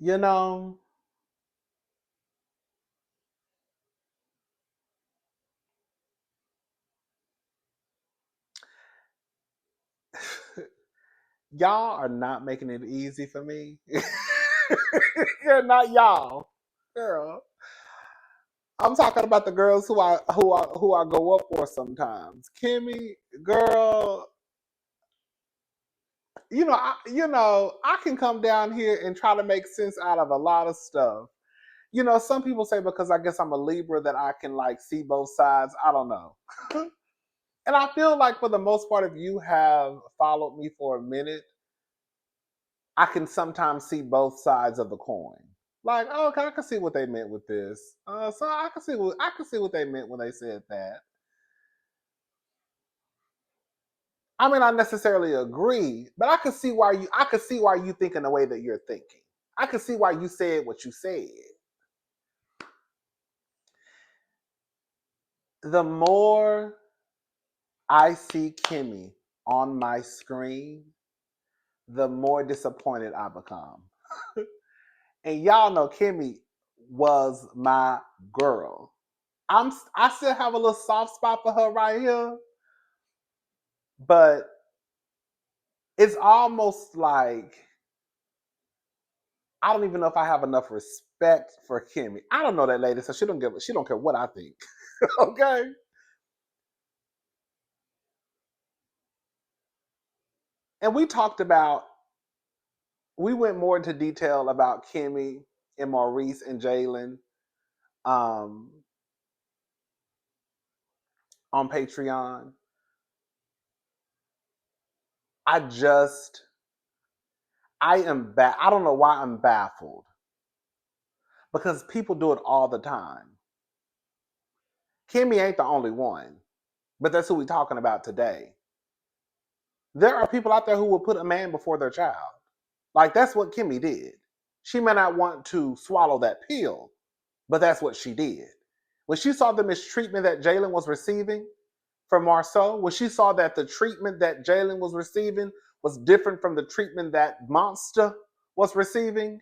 You know, y'all are not making it easy for me. You're not y'all, girl. I'm talking about the girls who I go up for sometimes. Kimmy, girl, I can come down here and try to make sense out of a lot of stuff. Some people say because I guess I'm a Libra that I can like see both sides. I don't know. And I feel like for the most part, if you have followed me for a minute, I can sometimes see both sides of the coin. Like, oh, okay, I can see what they meant with this. So I can see what they meant when they said that. I mean, I necessarily agree, but I could see why you think in the way that you're thinking. I could see why you said what you said. The more I see Kimmy on my screen, the more disappointed I become. And y'all know Kimmy was my girl. I still have a little soft spot for her right here, but it's almost like I don't even know if I have enough respect for Kimmy. I don't know that lady, so she don't care what I think. Okay? And we went more into detail about Kimmy and Maurice and Jalen um, on Patreon. I just I don't know why I'm baffled because people do it all the time. Kimmy ain't the only one, but that's who we're talking about today. There are people out there who will put a man before their child. Like that's what Kimmy did. She may not want to swallow that pill, but that's what she did. When she saw the mistreatment that Jalen was receiving from Marceau, when she saw that the treatment that Jalen was receiving was different from the treatment that Monster was receiving,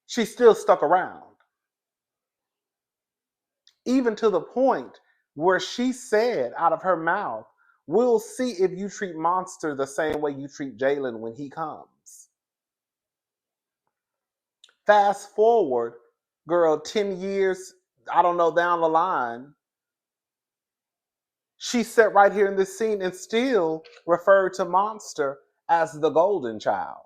she still stuck around. Even to the point where she said out of her mouth, we'll see if you treat Monster the same way you treat Jalen when he comes. Fast forward, girl, 10 years, I don't know, down the line, she sat right here in this scene and still referred to Monster as the golden child.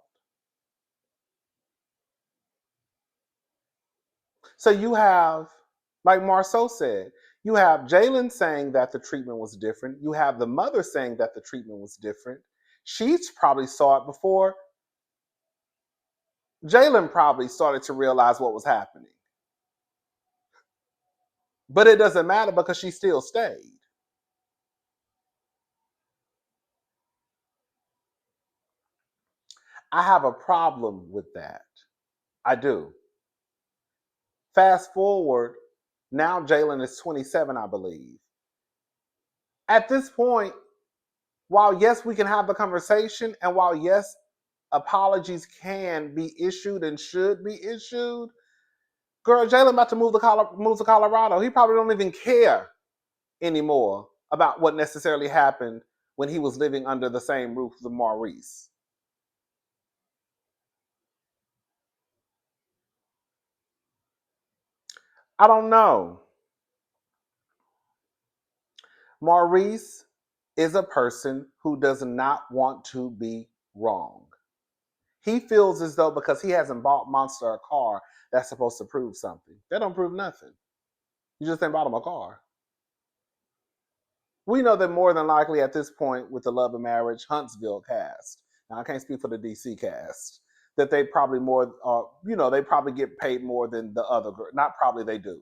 So you have, like Marceau said, you have Jalen saying that the treatment was different. You have the mother saying that the treatment was different. She's probably saw it before Jalen probably started to realize what was happening. But it doesn't matter because she still stayed. I have a problem with that. I do. Fast forward, now Jalen is 27, I believe. At this point, while yes, we can have the conversation, and while yes, apologies can be issued and should be issued, girl, Jalen about to move to Colorado. He probably don't even care anymore about what necessarily happened when he was living under the same roof with Maurice. I don't know. Maurice is a person who does not want to be wrong. He feels as though because he hasn't bought Monster a car, that's supposed to prove something. That don't prove nothing. You just ain't bought him a car. We know that more than likely at this point with the Love and Marriage Huntsville cast. Now I can't speak for the DC cast. That they probably they probably get paid more than the other girl. Not probably, they do.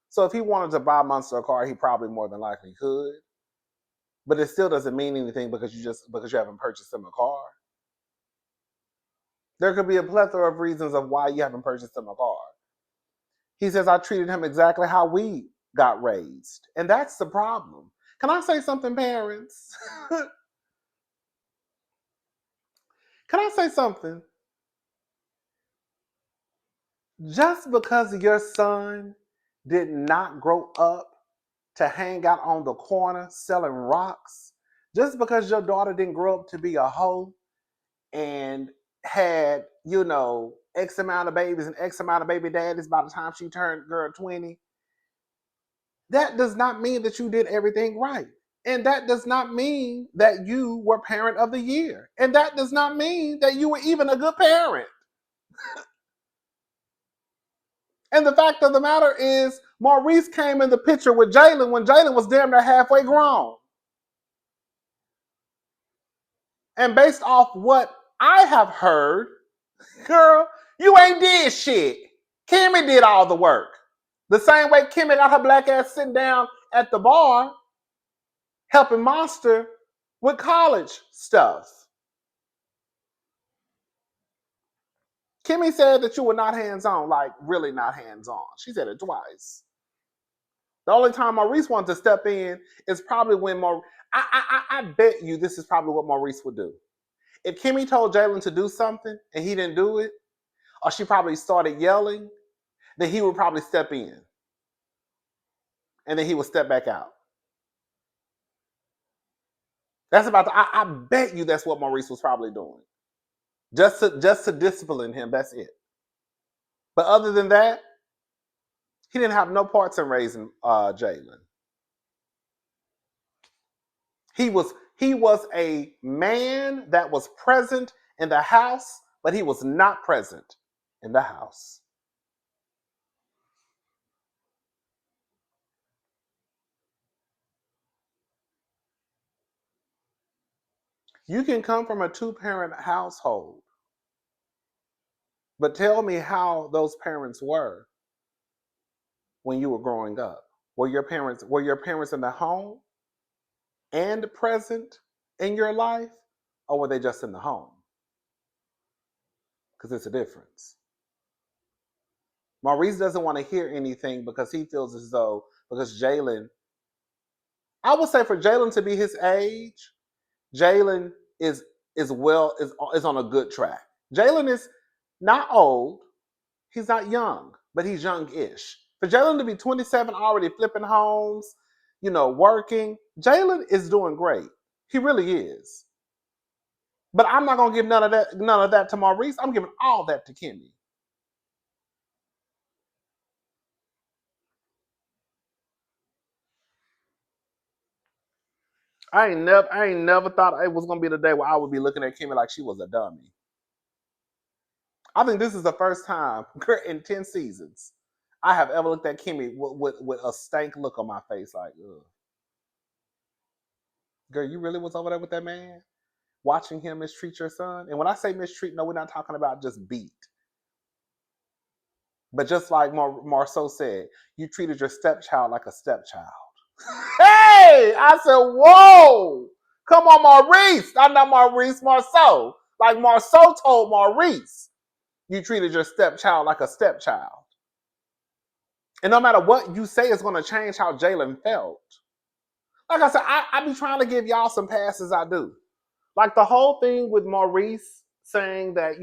So if he wanted to buy Monster a car, he probably more than likely could. But it still doesn't mean anything because you haven't purchased him a car. There could be a plethora of reasons of why you haven't purchased him a car. He says, I treated him exactly how we got raised. And that's the problem. Can I say something, parents? Can I say something? Just because your son did not grow up to hang out on the corner selling rocks, just because your daughter didn't grow up to be a hoe and had, X amount of babies and X amount of baby daddies by the time she turned girl 20, that does not mean that you did everything right. And that does not mean that you were parent of the year. And that does not mean that you were even a good parent. And the fact of the matter is, Maurice came in the picture with Jalen when Jalen was damn near halfway grown. And based off what I have heard, girl, you ain't did shit. Kimmy did all the work. The same way Kimmy got her black ass sitting down at the bar helping Monster with college stuff. Kimmy said that you were not hands-on, like really not hands-on. She said it twice. The only time Maurice wanted to step in is probably when I bet you this is probably what Maurice would do. If Kimmy told Jalen to do something and he didn't do it, or she probably started yelling, then he would probably step in. And then he would step back out. I bet you that's what Maurice was probably doing. Just to discipline him, that's it. But other than that, he didn't have no parts in raising Jalen. He was a man that was present in the house, but he was not present in the house. You can come from a two-parent household, but tell me how those parents were when you were growing up. Were your parents in the home and present in your life, or were they just in the home? Because it's a difference. Maurice doesn't want to hear anything because he feels as though, because Jalen, I would say for Jalen to be his age, Jalen is on a good track. Jalen is not old, he's not young, but he's young-ish. For Jalen to be 27, already flipping homes, working, Jalen is doing great. He really is. But I'm not gonna give none of that to Maurice. I'm giving all that to Kimmy. I ain't never thought it was gonna be the day where I would be looking at Kimmy like she was a dummy. I think this is the first time in 10 seasons I have ever looked at Kimmy with a stank look on my face, like, ugh. Girl, you really was over there with that man? Watching him mistreat your son? And when I say mistreat, no, we're not talking about just beat. But just like Marceau said, you treated your stepchild like a stepchild. Hey! I said, whoa! Come on, Maurice. I'm not Maurice, Marceau. Like Marceau told Maurice, you treated your stepchild like a stepchild. And no matter what you say, it's going to change how Jalen felt. Like I said, I be trying to give y'all some passes, I do. Like the whole thing with Maurice saying that,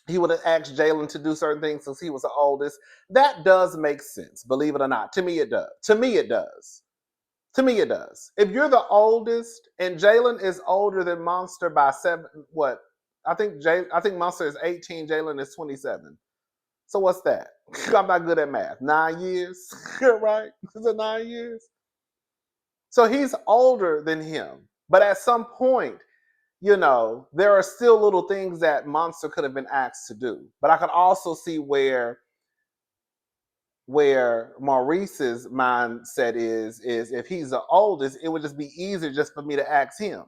he would have asked Jalen to do certain things since he was the oldest. That does make sense, believe it or not. To me, it does. To me, it does. To me, it does. If you're the oldest and Jalen is older than Monster by 7, what? I think Monster is 18, Jalen is 27. So what's that? I'm not good at math. 9 years, right? Is it 9 years? So he's older than him. But at some point, there are still little things that Monster could have been asked to do. But I could also see where Maurice's mindset is if he's the oldest, it would just be easier just for me to ask him.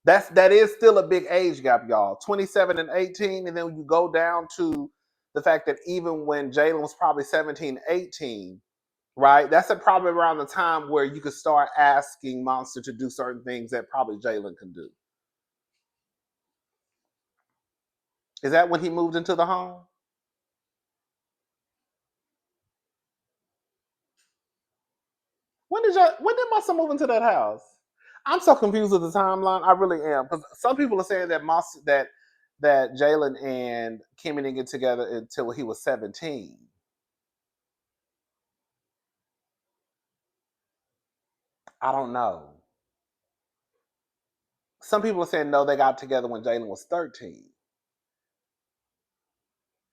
That is still a big age gap, y'all. 27 and 18, and then when you go down to the fact that even when Jalen was probably 17, 18, right? That's probably around the time where you could start asking Monster to do certain things that probably Jalen can do. Is that when he moved into the home? When did Monster move into that house? I'm so confused with the timeline. I really am, because some people are saying that that Jalen and Kimmy didn't get together until he was 17. I don't know. Some people are saying no, they got together when Jalen was 13.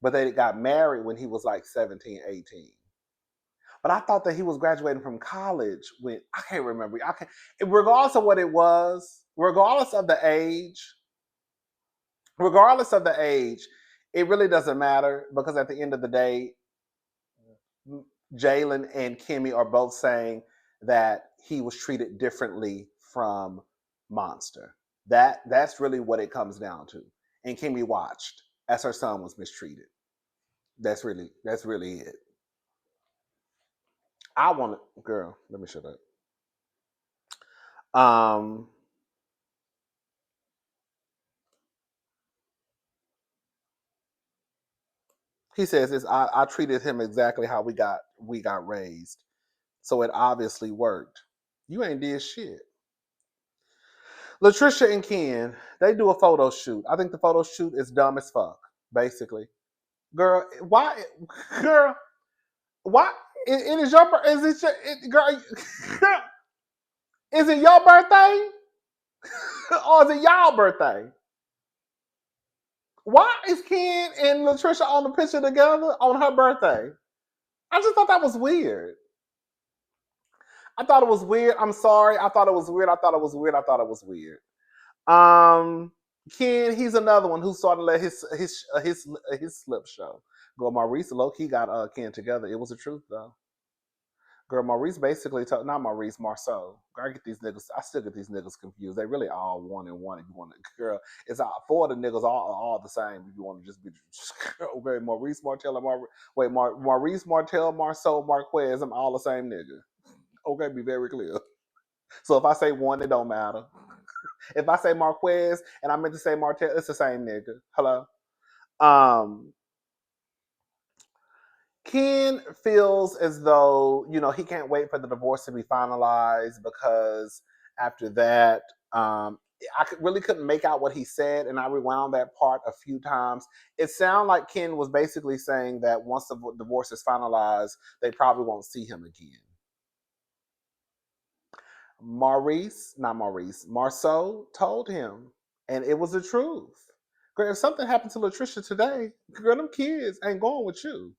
But they got married when he was like 17, 18. But I thought that he was graduating from college when I can't remember. I can't regardless of what it was, regardless of the age, it really doesn't matter because at the end of the day, Jalen and Kimmy are both saying that he was treated differently from Monster. That's really what it comes down to. And Kimmy watched as her son was mistreated. That's really it. I want to, girl. Let me shut up. Um, he says this. I treated him exactly how we got raised, so it obviously worked. You ain't did shit. Latricia and Ken, they do a photo shoot. I think the photo shoot is dumb as fuck. Basically, girl, why, girl, why? It is your is it your girl? Girl, is it your birthday or is it y'all birthday? Why is Ken and Latricia on the picture together on her birthday? I just thought that was weird. I thought it was weird. I'm sorry. I thought it was weird. I thought it was weird. I thought it was weird. Um, Ken, he's another one who started to let his slip show. Girl, Maurice low key got Ken together. It was the truth though. Girl, Maurice basically told not Maurice Marceau. Girl, I get these niggas. I still get these niggas confused. They really all one and one. If you want to, girl, it's all four of the niggas all the same. If you want to just be, okay, Maurice Martel and Maurice Martel, Marceau, Marquez. I'm all the same nigga. Okay, be very clear. So if I say one, it don't matter. If I say Marquez and I meant to say Martel, it's the same nigga. Hello. Um, Ken feels as though he can't wait for the divorce to be finalized because after that, really couldn't make out what he said, and I rewound that part a few times. It sounded like Ken was basically saying that once the divorce is finalized, they probably won't see him again. Not Maurice, Marceau told him, and it was the truth. Girl, if something happened to Latricia today, girl, them kids ain't going with you.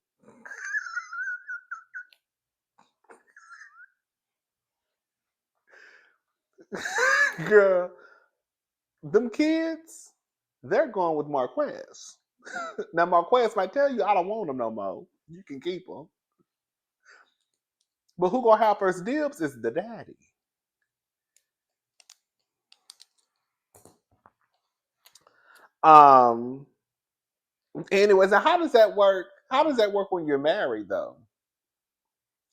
Girl, them kids, they're going with Marquez. Now Marquez might tell you, I don't want them no more. You can keep them. But who gonna have first dibs is the daddy. Um. Anyways, now how does that work? How does that work when you're married though?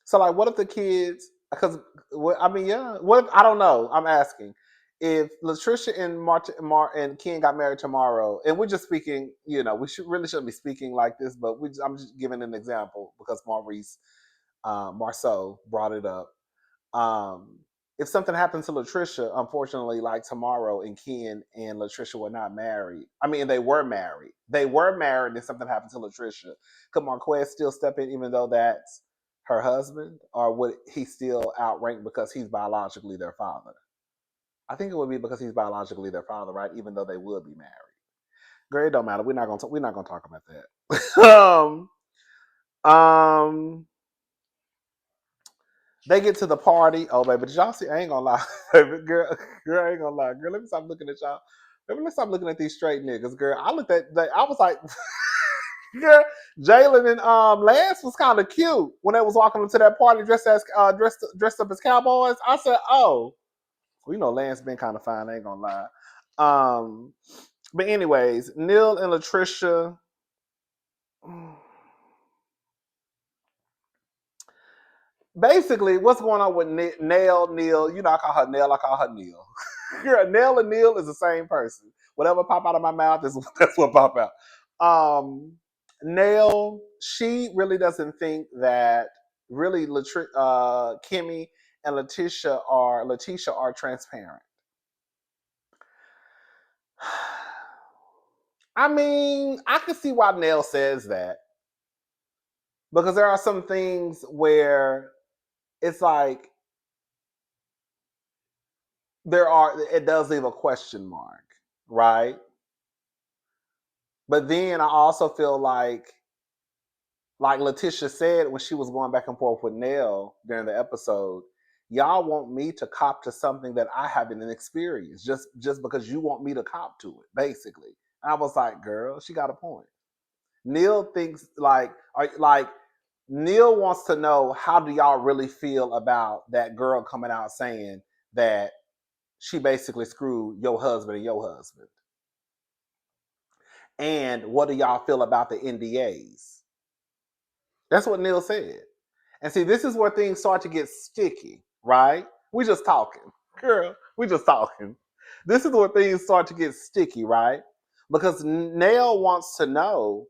So like, what if the kids? Because I mean, yeah. What if, I don't know. I'm asking if Latricia and and Ken got married tomorrow, and we're just speaking. We shouldn't be speaking like this, but I'm just giving an example because Marceau brought it up. Um, if something happened to Latricia, unfortunately, like tomorrow, and Ken and Latricia were not married. I mean, they were married. They were married, and something happened to Latricia. Could Marquez still step in, even though that's her husband, or would he still outrank because he's biologically their father? I think it would be because he's biologically their father, right? Even though they would be married. Girl, it don't matter. We're not gonna talk about that. um, They get to the party. Oh, baby, did y'all see? I ain't gonna lie, baby, girl, I ain't gonna lie, girl. Let me stop looking at y'all. Let's stop looking at these straight niggas, girl. I looked at, I was like, girl, Jalen and Lance was kind of cute when they was walking into that party dressed up as cowboys. I said, oh, well, Lance been kind of fine. I ain't gonna lie. But anyways, Neil and Latricia. Basically, what's going on with Neil? I call her Neil. I call her Neil. Girl, Nell and Neil is the same person. Whatever pop out of my mouth is that's what pop out. Nell, she really doesn't think that really Kimmy and Letitia are transparent. I mean, I can see why Nell says that because there are some things where it's like it does leave a question mark, right? But then I also feel like Letitia said when she was going back and forth with Nell during the episode, y'all want me to cop to something that I haven't experienced just because you want me to cop to it, basically. And I was like, girl, she got a point. Neil thinks like Neil wants to know, how do y'all really feel about that girl coming out saying that she basically screwed your husband and your husband? And what do y'all feel about the NDAs? That's what Neil said. And see, this is where things start to get sticky, right? We just talking. Girl, we just talking. This is where things start to get sticky, right? Because Neil wants to know,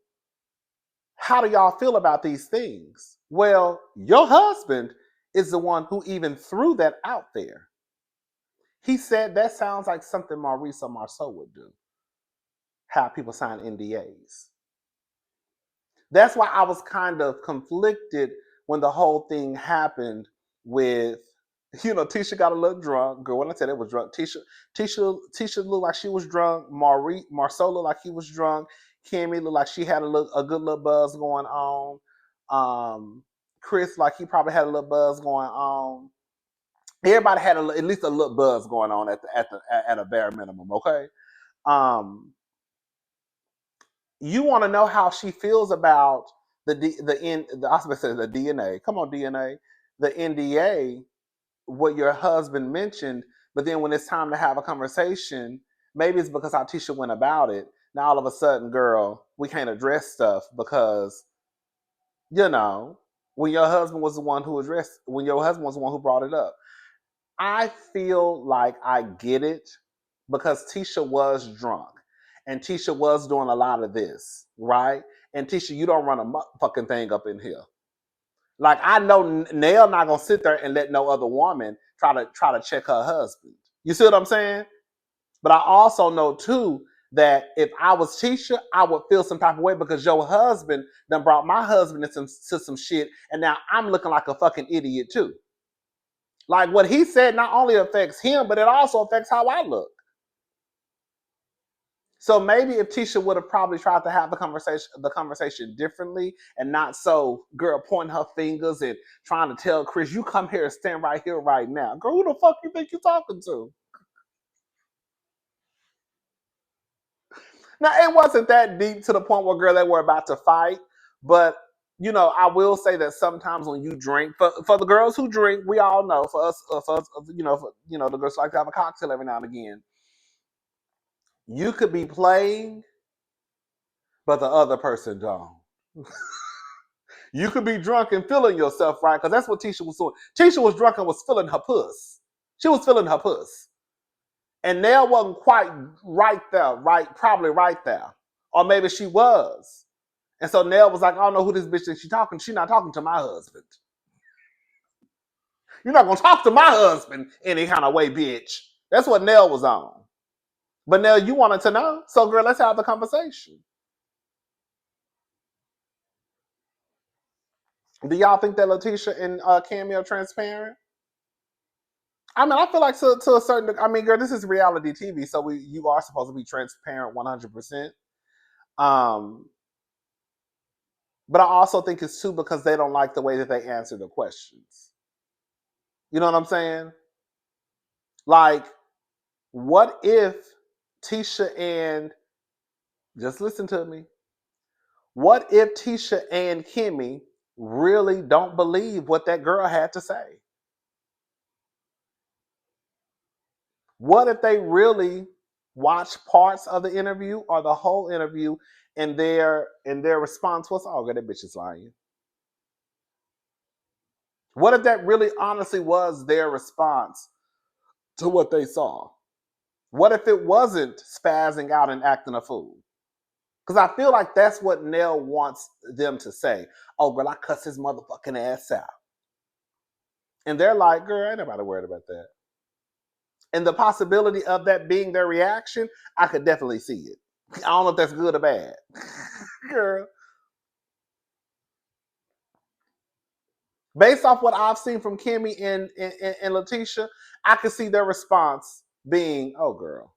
how do y'all feel about these things? Well, your husband is the one who even threw that out there. He said that sounds like something Maurice Marceau would do. Have people sign NDAs. That's why I was kind of conflicted when the whole thing happened with, Tisha got a little drunk. Girl, when I said it was drunk, Tisha looked like she was drunk. Marceau looked like he was drunk. Kimmy looked like she had a good little buzz going on. Chris, like he probably had a little buzz going on. Everybody had at least a little buzz going on at a bare minimum. Okay. You want to know how she feels about I was going to say the DNA. Come on, DNA. The NDA, what your husband mentioned, but then when it's time to have a conversation, maybe it's because how Tisha went about it. Now all of a sudden, girl, we can't address stuff because, you know, when your husband was the one who brought it up. I feel like I get it because Tisha was drunk and Tisha was doing a lot of this, right? And Tisha, you don't run a motherfucking thing up in here. Like, I know Nell not gonna sit there and let no other woman try to check her husband. You see what I'm saying? But I also know too that if I was Tisha, I would feel some type of way because your husband done brought my husband into some shit, and now I'm looking like a fucking idiot too. Like, what he said not only affects him, but it also affects how I look. So maybe if Tisha would have probably tried to have the conversation differently and not so girl pointing her fingers and trying to tell Chris, you come here and stand right here right now. Girl, who the fuck you think you're talking to? Now, it wasn't that deep to the point where, girl, they were about to fight. But, I will say that sometimes when you drink, for the girls who drink, we all know, for us, the girls like to have a cocktail every now and again. You could be playing, but the other person don't. You could be drunk and feeling yourself, right? Because that's what Tisha was doing. Tisha was drunk and was feeling her puss. She was feeling her puss. And Nell wasn't quite right there, right? Probably right there. Or maybe she was. And so Nell was like, I don't know who this bitch is she talking. She's not talking to my husband. You're not going to talk to my husband any kind of way, bitch. That's what Nell was on. But Nell, you wanted to know. So, girl, let's have the conversation. Do y'all think that Letitia and Cammy are transparent? I mean, I feel like to a certain. I mean, girl, this is reality TV, so you are supposed to be transparent 100%. Um, but I also think it's too because they don't like the way that they answer the questions. You know what I'm saying? Like, what if Tisha and just listen to me? What if Tisha and Kimmy really don't believe what that girl had to say? What if they really watch parts of the interview or the whole interview and their response was, oh, that bitch is lying? What if that really honestly was their response to what they saw? What if it wasn't spazzing out and acting a fool? Because I feel like that's what Nell wants them to say. Oh, girl, I cuss his motherfucking ass out. And they're like, girl, ain't nobody worried about that. And the possibility of that being their reaction, I could definitely see it. I don't know if that's good or bad. Girl. Based off what I've seen from Kimmy and Letitia, I could see their response being, oh, girl.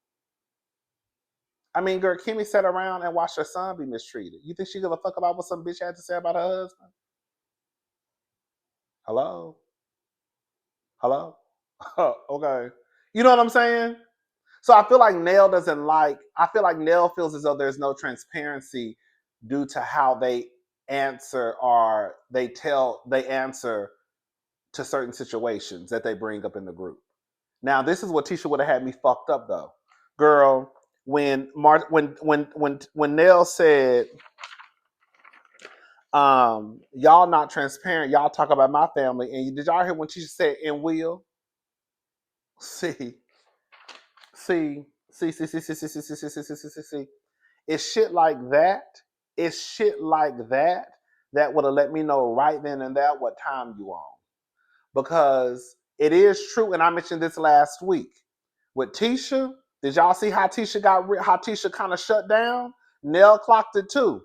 I mean, girl, Kimmy sat around and watched her son be mistreated. You think she give a fuck about what some bitch had to say about her husband? Hello? Hello? Okay. You know what I'm saying? So I feel like I feel like Nell feels as though there's no transparency due to how they answer or they answer to certain situations that they bring up in the group. Now, this is what Tisha would have had me fucked up though. Girl, when Nell said, y'all not transparent, y'all talk about my family, and did y'all hear when Tisha said and will? See, see, see. It's shit like that. It's shit like that that would have let me know right then and there what time you on. Because it is true, and I mentioned this last week with Tisha. Did y'all see how Tisha kind of shut down? Nell clocked it too.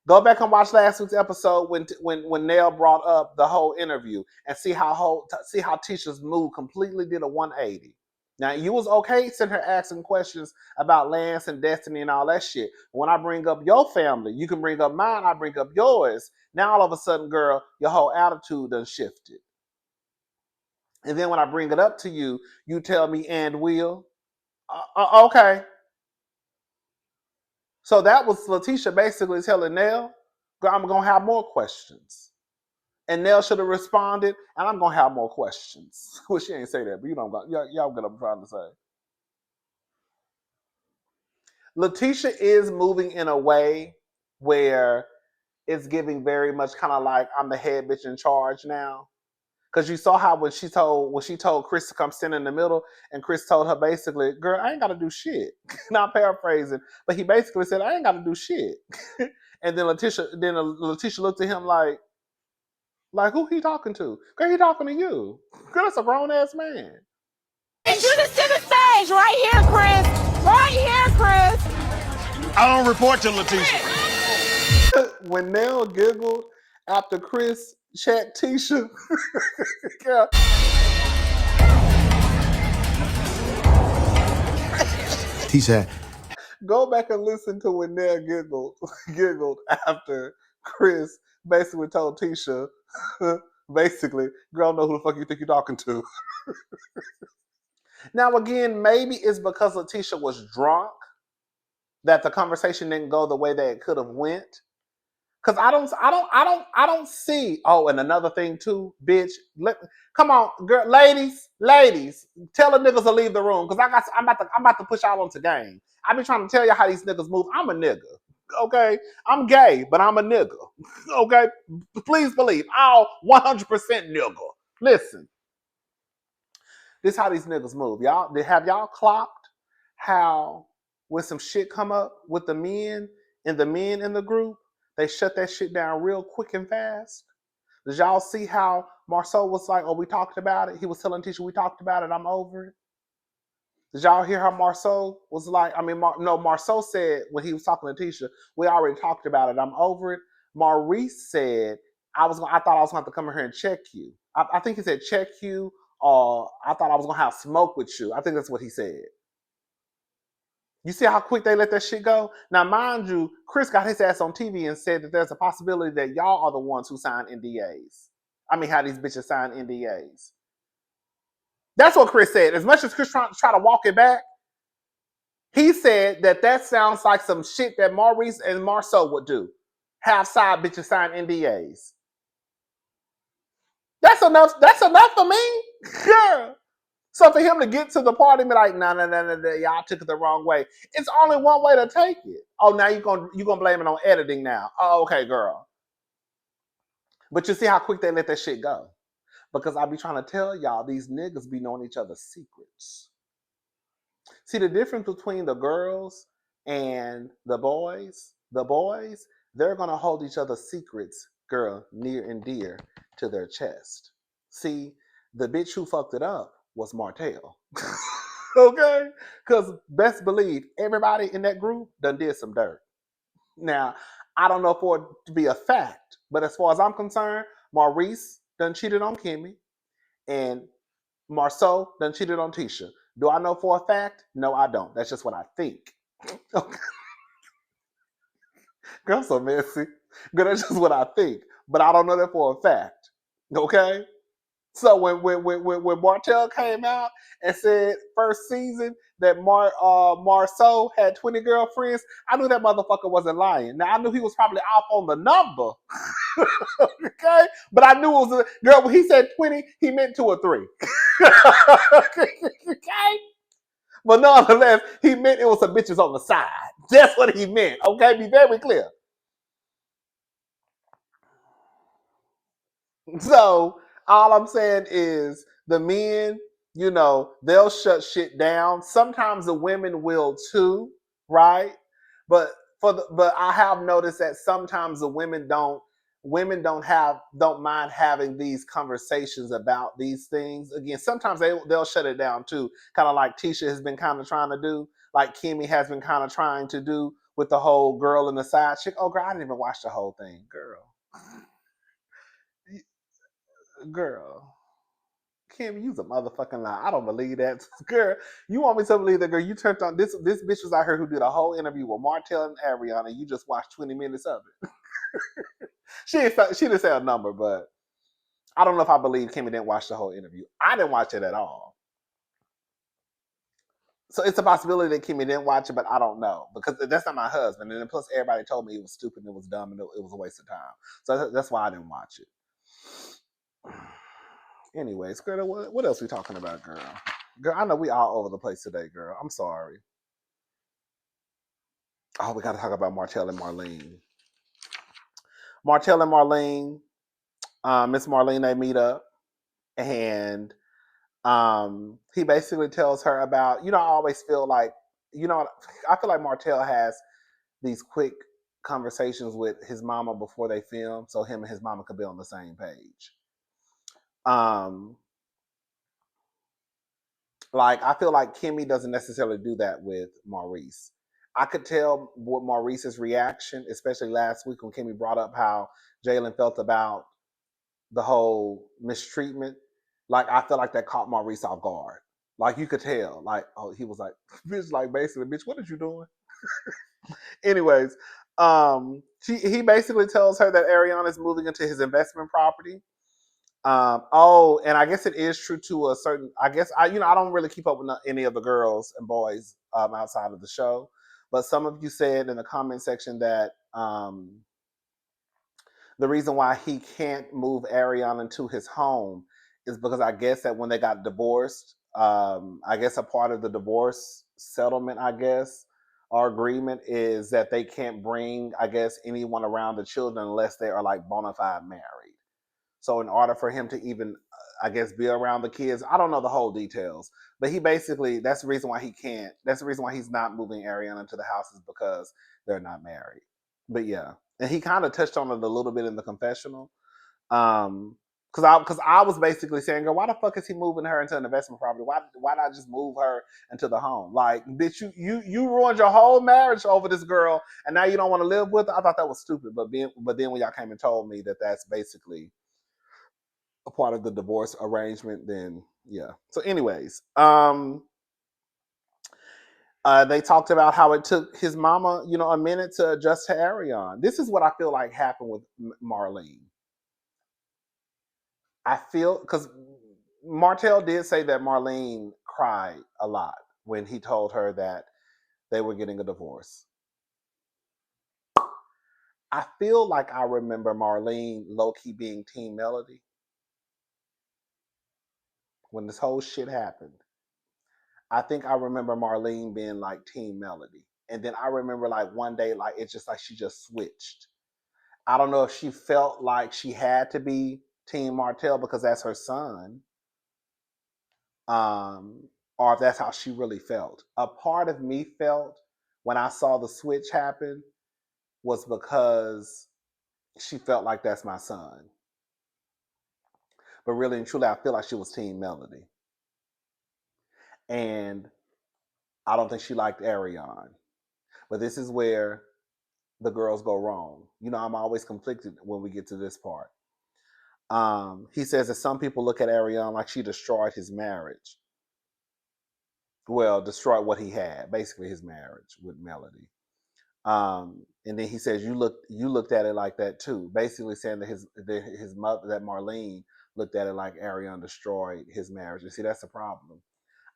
Go back and watch last week's episode when Nell brought up the whole interview and see how Tisha's mood completely did a 180. Now you was okay sitting her asking questions about Lance and Destiny and all that shit. When I bring up your family, you can bring up mine. I bring up yours. Now all of a sudden, girl, your whole attitude done shifted. And then when I bring it up to you, you tell me and will. Okay. So that was Letitia basically telling Nell, I'm gonna have more questions. And Nell should have responded, and I'm gonna have more questions. Well, she ain't say that, but you know, y'all get what I'm trying to say. Letitia is moving in a way where it's giving very much kind of like I'm the head bitch in charge now. Cause you saw how when she told Chris to come stand in the middle, and Chris told her basically, "Girl, I ain't got to do shit." Not paraphrasing, but he basically said, "I ain't got to do shit." And then Letitia looked at him like who he talking to? Girl, he talking to you. Girl, that's a grown ass man. Introduce to the stage right here, Chris. Right here, Chris. I don't report to Letitia. When Nell giggled after Chris checked Tisha, girl. Tisha. Go back and listen to when Nell giggled after Chris basically told Tisha, basically, girl, know who the fuck you think you're talking to. Now again, maybe it's because Letitia was drunk that the conversation didn't go the way that it could have went. Cause I don't see. Oh, and another thing too, bitch. Come on, girl, ladies, tell the niggas to leave the room. Cause I'm about to push y'all onto game. I be trying to tell you how these niggas move. I'm a nigga. Okay, I'm gay, but I'm a nigga. Okay, please believe, all 100% nigga. Listen, this how these niggas move. Y'all clocked how when some shit come up with the men in the group, they shut that shit down real quick and fast. Did y'all see how Marceau was like, "Oh, we talked about it"? He was telling Tisha, "We talked about it. I'm over it." Did y'all hear how Marceau was like? I mean, Marceau said when he was talking to Tisha, "We already talked about it. I'm over it." Maurice said, I thought I was going to have to come in here and check you." I think he said check you, or I thought I was going to have smoke with you. I think that's what he said. You see how quick they let that shit go? Now, mind you, Chris got his ass on TV and said that there's a possibility that y'all are the ones who sign NDAs. I mean, how these bitches sign NDAs. That's what Chris said. As much as Chris try to walk it back, he said that sounds like some shit that Maurice and Marceau would do. Have side bitches sign NDAs. That's enough. That's enough for me. Girl. So for him to get to the party and be like, no, y'all took it the wrong way. It's only one way to take it. Oh, now you're gonna blame it on editing now. Oh, okay, girl. But you see how quick they let that shit go. Because I be trying to tell y'all, these niggas be knowing each other's secrets. See the difference between the girls and the boys? The boys, they're gonna hold each other's secrets, girl, near and dear to their chest. See, the bitch who fucked it up was Martell. Okay? Because best believe everybody in that group done did some dirt. Now, I don't know for it to be a fact, but as far as I'm concerned, Maurice done cheated on Kimmy and Marceau done cheated on Tisha. Do I know for a fact? No, I don't. That's just what I think. Okay. Girl, I'm so messy. Girl, that's just what I think. But I don't know that for a fact. Okay? So when Martell came out and said first season that Marceau had 20 girlfriends, I knew that motherfucker wasn't lying. Now I knew he was probably off on the number. Okay? But I knew it was a girl when he said 20, he meant 2 or 3. Okay? But nonetheless, he meant it was some bitches on the side. That's what he meant. Okay? Be very clear. So all I'm saying is the men, they'll shut shit down. Sometimes the women will too, right? But but I have noticed that sometimes the women don't mind having these conversations about these things. Again, sometimes they'll shut it down too, kind of like Tisha has been kind of trying to do, like Kimmy has been kind of trying to do with the whole girl and the side chick. Oh girl, I didn't even watch the whole thing, girl. Kim, you's a motherfucking lie. I don't believe that. Girl, you want me to believe that, girl, you turned on this bitch was out here who did a whole interview with Martell and Ariana and you just watched 20 minutes of it. She didn't say a number, but I don't know if I believe Kimmy didn't watch the whole interview. I didn't watch it at all. So it's a possibility that Kimmy didn't watch it, but I don't know because that's not my husband. And then plus everybody told me it was stupid and it was dumb and it was a waste of time. So that's why I didn't watch it. Anyways, girl, what else we talking about, girl? Girl, I know we all over the place today, girl. I'm sorry. Oh, we got to talk about Martell and Marlene. Martell and Marlene, Miss Marlene, they meet up, and he basically tells her about, I always feel like, I feel like Martell has these quick conversations with his mama before they film, so him and his mama could be on the same page. Like, I feel like Kimmy doesn't necessarily do that with Maurice. I could tell what Maurice's reaction, especially last week when Kimmy brought up how Jalen felt about the whole mistreatment. Like, I feel like that caught Maurice off guard. Like, you could tell. Like, oh, he was like, bitch, like, basically, bitch, what are you doing? Anyways, he basically tells her that Ariana is moving into his investment property. And I guess it is true to a certain. I guess I don't really keep up with any of the girls and boys outside of the show, but some of you said in the comment section that the reason why he can't move Ariana into his home is because I guess that when they got divorced, I guess a part of the divorce settlement, I guess, or agreement is that they can't bring, I guess, anyone around the children unless they are like bona fide married. So in order for him to even, I guess, be around the kids, I don't know the whole details, but he basically, that's the reason why he can't, that's the reason why he's not moving Ariana into the house is because they're not married. But yeah, and he kind of touched on it a little bit in the confessional. Because I was basically saying, girl, why the fuck is he moving her into an investment property? Why not just move her into the home? Like, bitch, you ruined your whole marriage over this girl, and now you don't want to live with her. I thought that was stupid. But then when y'all came and told me that that's basically a part of the divorce arrangement, then yeah. So, anyways, they talked about how it took his mama, a minute to adjust to Arion. This is what I feel like happened with Marlene. I feel because Martell did say that Marlene cried a lot when he told her that they were getting a divorce. I feel like I remember Marlene low-key being Team Melody when this whole shit happened. I think I remember Marlene being like Team Melody. And then I remember like one day, like it's just like she just switched. I don't know if she felt like she had to be Team Martell because that's her son. Or if that's how she really felt. A part of me felt when I saw the switch happen was because she felt like that's my son. But really and truly, I feel like she was Team Melody. And I don't think she liked Ariane. But this is where the girls go wrong. You know, I'm always conflicted when we get to this part. He says that some people look at Ariane like she destroyed his marriage. Well, destroyed what he had, basically his marriage with Melody. And then he says you looked at it like that too, basically saying that his mother, that Marlene, looked at it like Ariane destroyed his marriage. And see, that's the problem.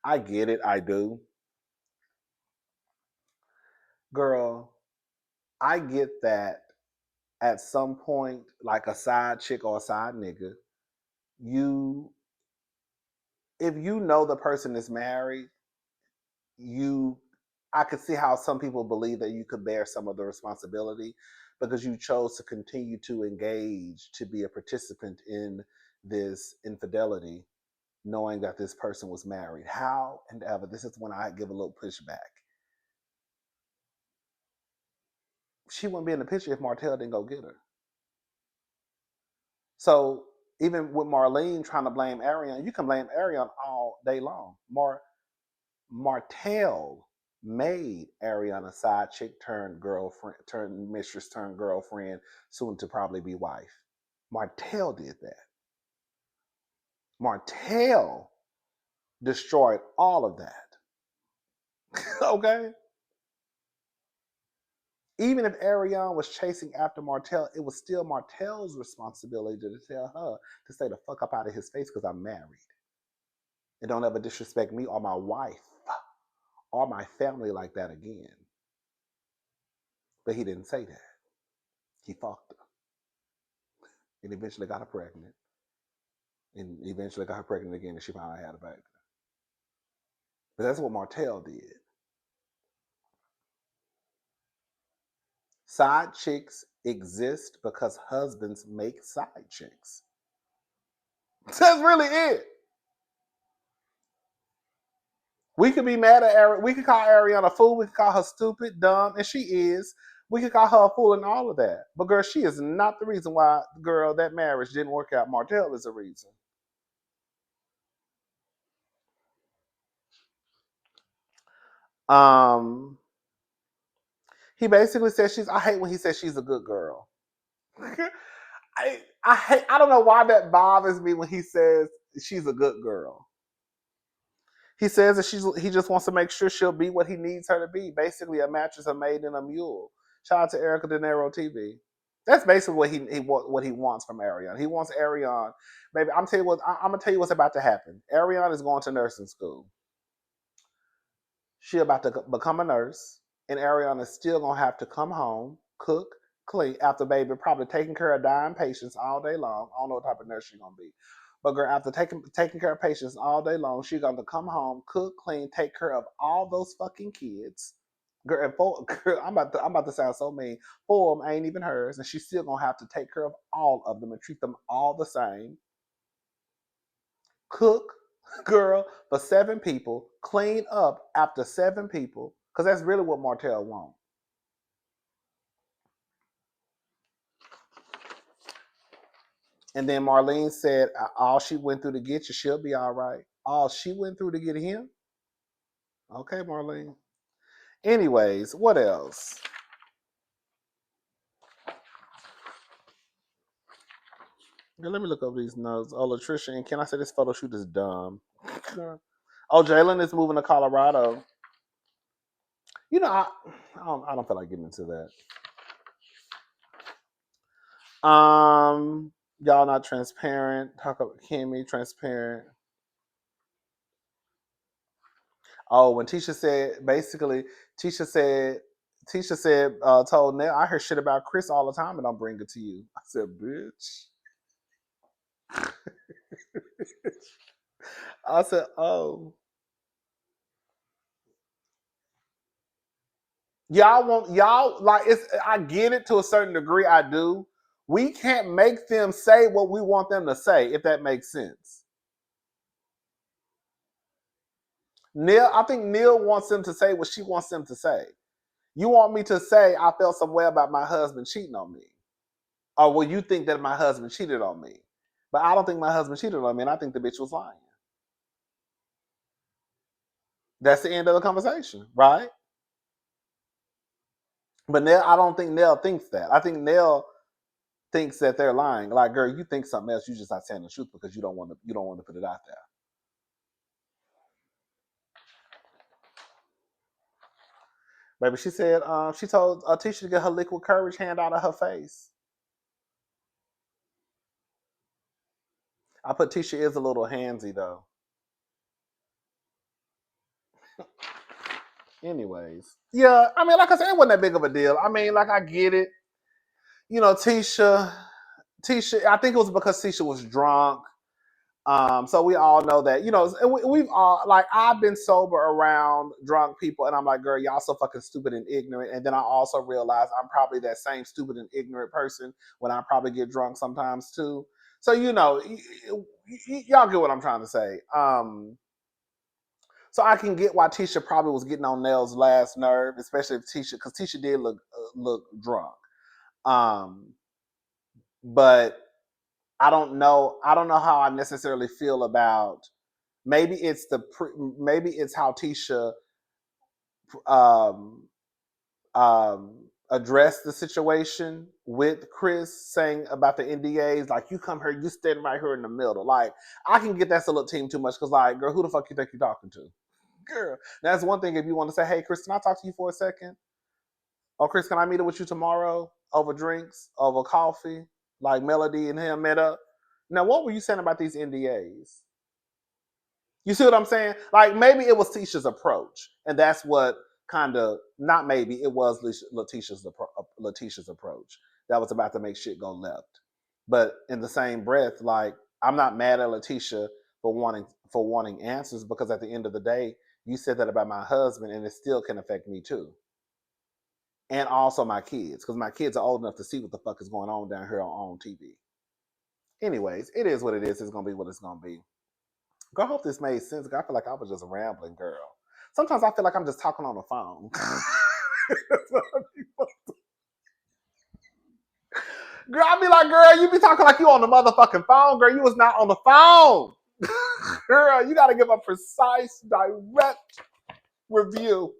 I get it, I do, girl. I get that at some point, like a side chick or a side nigga, you if you know the person is married, you I could see how some people believe that you could bear some of the responsibility because you chose to continue to engage to be a participant in this infidelity, knowing that this person was married. How and ever, this is when I give a little pushback. She wouldn't be in the picture if Martell didn't go get her. So even with Marlene trying to blame Ariane, you can blame Ariane all day long. Martell made Ariane a side chick turned girlfriend, turned mistress, turned girlfriend, soon to probably be wife. Martell did that. Martell destroyed all of that. Okay? Even if Ariane was chasing after Martell, it was still Martell's responsibility to tell her to stay the fuck up out of his face because I'm married. And don't ever disrespect me or my wife or my family like that again. But he didn't say that. He fucked her. And eventually got her pregnant. And eventually got her pregnant again and she finally had a baby. But that's what Martell did. Side chicks exist because husbands make side chicks. That's really it. We could be mad at Ariane. We could call Ariane a fool. We could call her stupid, dumb, and she is. We could call her a fool and all of that. But girl, she is not the reason why, girl, that marriage didn't work out. Martell is the reason. Um, he basically says I hate when he says she's a good girl. I don't know why that bothers me when he says she's a good girl. He says that he just wants to make sure she'll be what he needs her to be. Basically, a mattress, a maid, and a mule. Shout out to Erica De Niro TV. That's basically what he wants from Ariane. He wants Ariane, baby. I'm gonna tell you what's about to happen. Ariane is going to nursing school. She about to become a nurse, and Ariane is still gonna have to come home, cook, clean after baby, probably taking care of dying patients all day long. I don't know what type of nurse she's gonna be. But girl, after taking care of patients all day long, she's gonna come home, cook, clean, take care of all those fucking kids. Girl, girl, I'm about to sound so mean. 4 of them ain't even hers, and she's still gonna have to take care of all of them and treat them all the same. Cook, girl, for 7 people, clean up after 7 people, because that's really what Martell wants. And then Marlene said, all she went through to get you, she'll be all right. All she went through to get him? Okay, Marlene. Anyways, what else? Yeah, let me look up these notes. Oh, Latricia, and can I say this photo shoot is dumb? Oh, Jalen is moving to Colorado. You know, I don't feel like getting into that. Y'all not transparent. Talk about Kimmy, transparent. Oh, when Tisha said, told Nell, I hear shit about Chris all the time and don't bring it to you. I said, bitch. I said, oh. Y'all like I get it to a certain degree, I do. We can't make them say what we want them to say, if that makes sense. I think Neil wants them to say what she wants them to say. You want me to say I felt some way about my husband cheating on me. Or well, you think that my husband cheated on me. But I don't think my husband cheated on me, and I think the bitch was lying. That's the end of the conversation, right? But Nell, I don't think Nell thinks that. I think Nell thinks that they're lying. Like, girl, you think something else. You just not saying the truth because you don't want to. You don't want to put it out there. Baby, she said she told Tisha to get her liquid courage hand out of her face. I put Tisha is a little handsy though. Anyways, yeah, I mean, like I said, it wasn't that big of a deal. I mean, like I get it. You know, Tisha. I think it was because Tisha was drunk. So we all know that, you know, we've all, like, I've been sober around drunk people, and I'm like, girl, y'all so fucking stupid and ignorant. And then I also realize I'm probably that same stupid and ignorant person when I probably get drunk sometimes too. So, you know, y'all get what I'm trying to say. So I can get why Tisha probably was getting on Nell's last nerve, especially if Tisha, because Tisha did look drunk. But I don't know. I don't know how I necessarily feel about. Maybe it's maybe it's how Tisha um, addressed the situation with Chris, saying about the NDAs. Like, you come here, you stand right here in the middle. Like, I can get that's a little team too much because, like, girl, who the fuck you think you're talking to? Girl, that's one thing if you want to say, hey, Chris, can I talk to you for a second? Oh, Chris, can I meet up with you tomorrow over drinks, over coffee? Like Melody and him met up. Now, what were you saying about these NDAs? You see what I'm saying? Like, maybe it was Tisha's approach, and that's what kind of, not maybe, it was Letitia's approach that was about to make shit go left. But in the same breath, like, I'm not mad at Letitia for wanting answers, because at the end of the day, you said that about my husband, and it still can affect me too, and also my kids, because my kids are old enough to see what the fuck is going on down here on TV. Anyways, it is what it is. It's gonna be what it's gonna be. Girl, I hope this made sense. I feel like I was just rambling, girl. Sometimes I feel like I'm just talking on the phone. Girl, I be like, girl, you be talking like you on the motherfucking phone. Girl, you was not on the phone. Girl, you got to give a precise, direct review.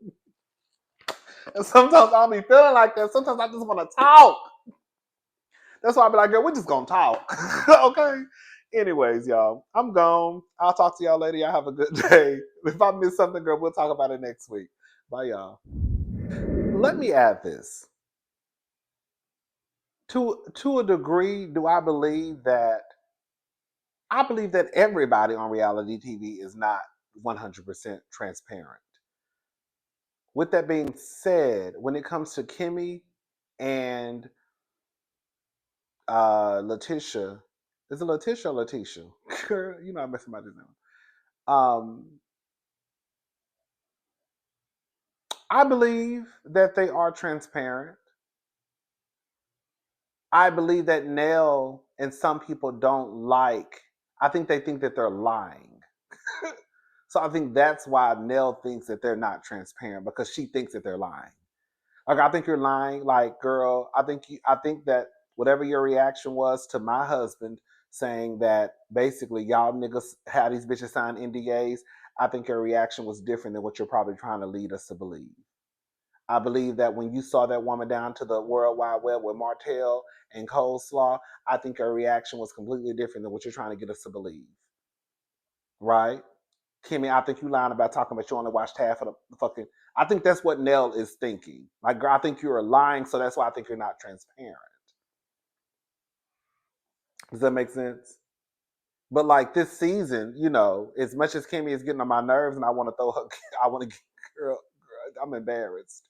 And sometimes I'll be feeling like that. Sometimes I just want to talk. That's why I be like, girl, we're just going to talk. Okay? Anyways, y'all, I'm gone. I'll talk to y'all later. Y'all have a good day. If I miss something, girl, we'll talk about it next week. Bye, y'all. Let me add this. To a degree, do I believe that everybody on reality TV is not 100% transparent. With that being said, when it comes to Kimmy and Letitia, is it Letitia or Letitia? Girl, you know I'm messing about this now. I believe that they are transparent. I believe that Nell and some people don't like. I think they think that they're lying. So I think that's why Nell thinks that they're not transparent, because she thinks that they're lying. Like, I think you're lying. Like, girl, I think that whatever your reaction was to my husband saying that basically y'all niggas had these bitches sign NDAs, I think your reaction was different than what you're probably trying to lead us to believe. I believe that when you saw that woman down to the World Wide Web with Martell and Coleslaw, I think your reaction was completely different than what you're trying to get us to believe. Right? Kimmy, I think you lying about talking about you only watched half of the fucking. I think that's what Nell is thinking. Like, girl, I think you're lying, so that's why I think you're not transparent. Does that make sense? But like this season, you know, as much as Kimmy is getting on my nerves, and I want to throw her, I want to, girl, I'm embarrassed.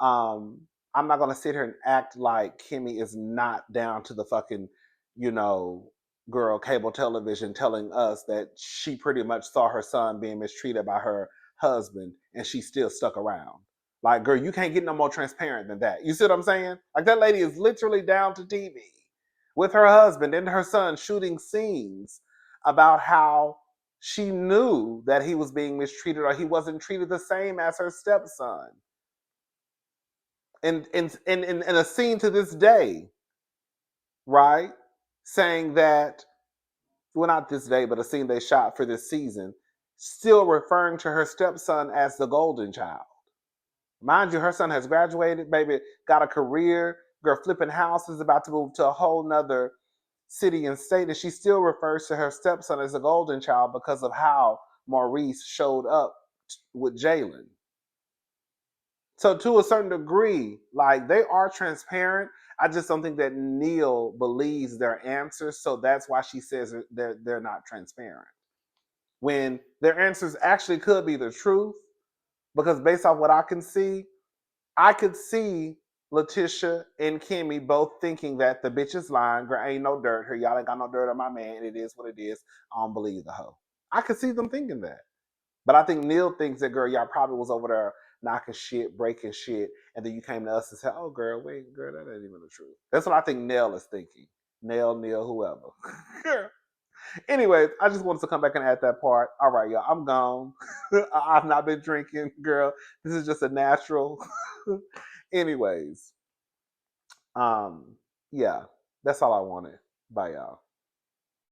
Um, I'm not gonna sit here and act like Kimmy is not down to the fucking, you know, girl, cable television telling us that she pretty much saw her son being mistreated by her husband and she still stuck around. Like, girl, you can't get no more transparent than that. You see what I'm saying? Like, that lady is literally down to TV with her husband and her son shooting scenes about how she knew that he was being mistreated or he wasn't treated the same as her stepson. And in a scene to this day, right? Saying that, well, not this day, but a scene they shot for this season, still referring to her stepson as the golden child. Mind you, her son has graduated, baby, got a career, girl flipping houses, about to move to a whole nother city and state, and she still refers to her stepson as a golden child because of how Maurice showed up with Jalen. So to a certain degree, like, they are transparent. I just don't think that Neil believes their answers, so that's why she says they're not transparent. When their answers actually could be the truth, because based off what I can see, I could see Letitia and Kimmy both thinking that the bitch is lying. Girl, ain't no dirt here. Y'all ain't got no dirt on my man. It is what it is. I don't believe the hoe. I could see them thinking that. But I think Neil thinks that, girl, y'all probably was over there knocking shit, breaking shit, and then you came to us and said, oh, girl, wait, girl, that ain't even the truth. That's what I think Neil is thinking. Neil, whoever. Anyways, I just wanted to come back and add that part. All right, y'all, I'm gone. I've not been drinking, girl. This is just a natural. Anyways, yeah, that's all I wanted. Bye, y'all.